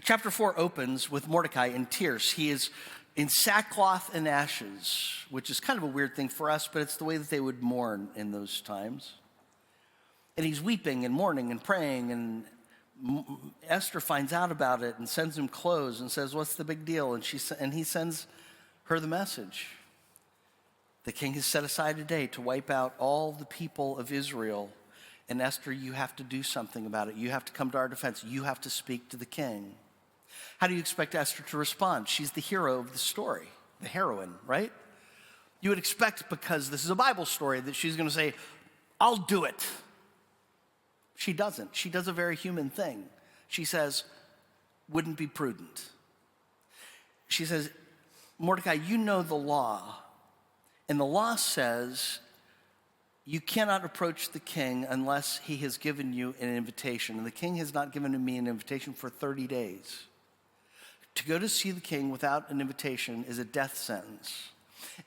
Chapter 4 opens with Mordecai in tears. He is in sackcloth and ashes, which is kind of a weird thing for us, but it's the way that they would mourn in those times. And he's weeping and mourning and praying, and Esther finds out about it and sends him clothes and says, "What's the big deal?" And he sends her the message. The king has set aside a day to wipe out all the people of Israel. And Esther, you have to do something about it. You have to come to our defense. You have to speak to the king. How do you expect Esther to respond? She's the hero of the story, the heroine, right? You would expect, because this is a Bible story, that she's going to say, "I'll do it." She doesn't. She does a very human thing. She says, "Wouldn't be prudent." She says, "Mordecai, you know the law. And the law says you cannot approach the king unless he has given you an invitation. And the king has not given me an invitation for 30 days. To go to see the king without an invitation is a death sentence.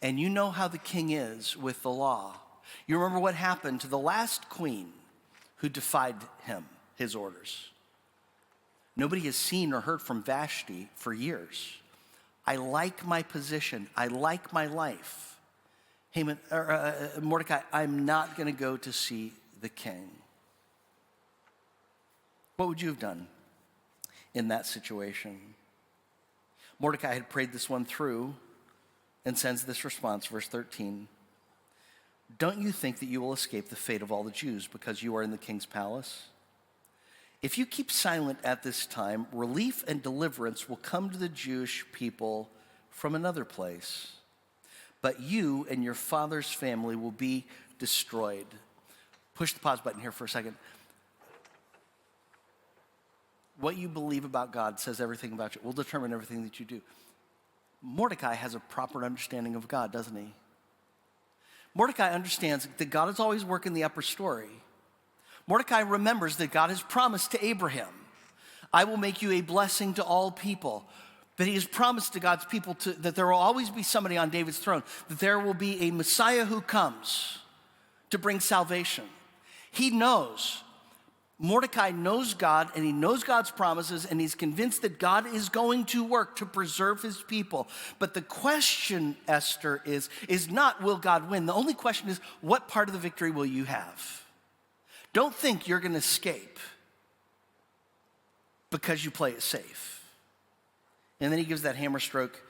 And you know how the king is with the law. You remember what happened to the last queen who defied him, his orders. Nobody has seen or heard from Vashti for years. I like my position. I like my life. Mordecai, I'm not going to go to see the king." What would you have done in that situation? Mordecai had prayed this one through and sends this response, verse 13. "Don't you think that you will escape the fate of all the Jews because you are in the king's palace? If you keep silent at this time, relief and deliverance will come to the Jewish people from another place. But you and your father's family will be destroyed." Push the pause button here for a second. What you believe about God says everything about you. Will determine everything that you do. Mordecai has a proper understanding of God, doesn't he? Mordecai understands that God is always working the upper story. Mordecai remembers that God has promised to Abraham, "I will make you a blessing to all people." That he has promised to God's people that there will always be somebody on David's throne, that there will be a Messiah who comes to bring salvation. He knows. Mordecai knows God, and he knows God's promises, and he's convinced that God is going to work to preserve his people. But the question, Esther, is not will God win. The only question is, what part of the victory will you have? Don't think you're going to escape because you play it safe. And then he gives that hammer stroke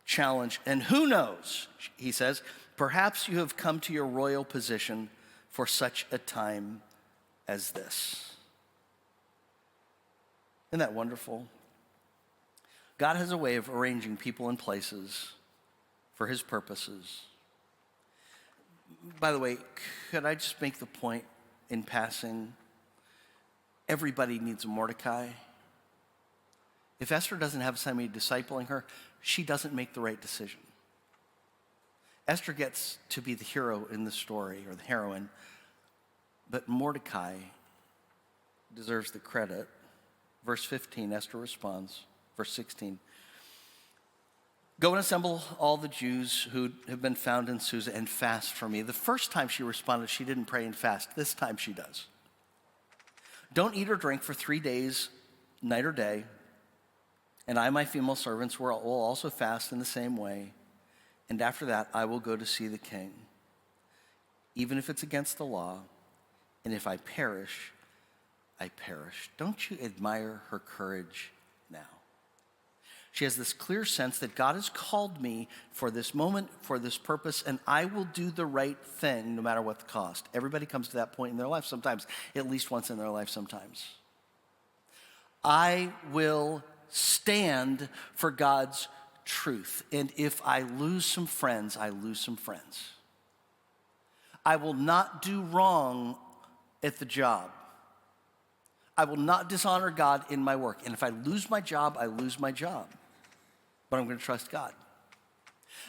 challenge. "And who knows," he says, "perhaps you have come to your royal position for such a time as this." Isn't that wonderful? God has a way of arranging people and places for his purposes. By the way, could I just make the point in passing? Everybody needs a Mordecai. If Esther doesn't have somebody discipling her, she doesn't make the right decision. Esther gets to be the hero in the story, or the heroine, but Mordecai deserves the credit. Verse 15, Esther responds. Verse 16, "Go and assemble all the Jews who have been found in Susa and fast for me." The first time she responded, she didn't pray and fast. This time she does. "Don't eat or drink for 3 days, night or day. And I, my female servants, will also fast in the same way. And after that, I will go to see the king, even if it's against the law. And if I perish, I perish." Don't you admire her courage now? She has this clear sense that God has called me for this moment, for this purpose, and I will do the right thing no matter what the cost. Everybody comes to that point in their life sometimes, at least once in their life sometimes. I will stand for God's truth. And if I lose some friends, I lose some friends. I will not do wrong at the job. I will not dishonor God in my work. And if I lose my job, I lose my job. But I'm going to trust God.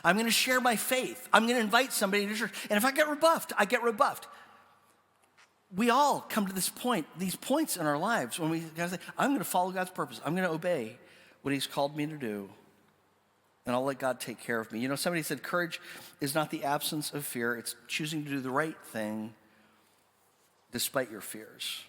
I'm going to share my faith. I'm going to invite somebody to church. And if I get rebuffed, I get rebuffed. We all come to this point, these points in our lives when we gotta say, I'm going to follow God's purpose. I'm going to obey what he's called me to do. And I'll let God take care of me. You know, somebody said courage is not the absence of fear. It's choosing to do the right thing despite your fears.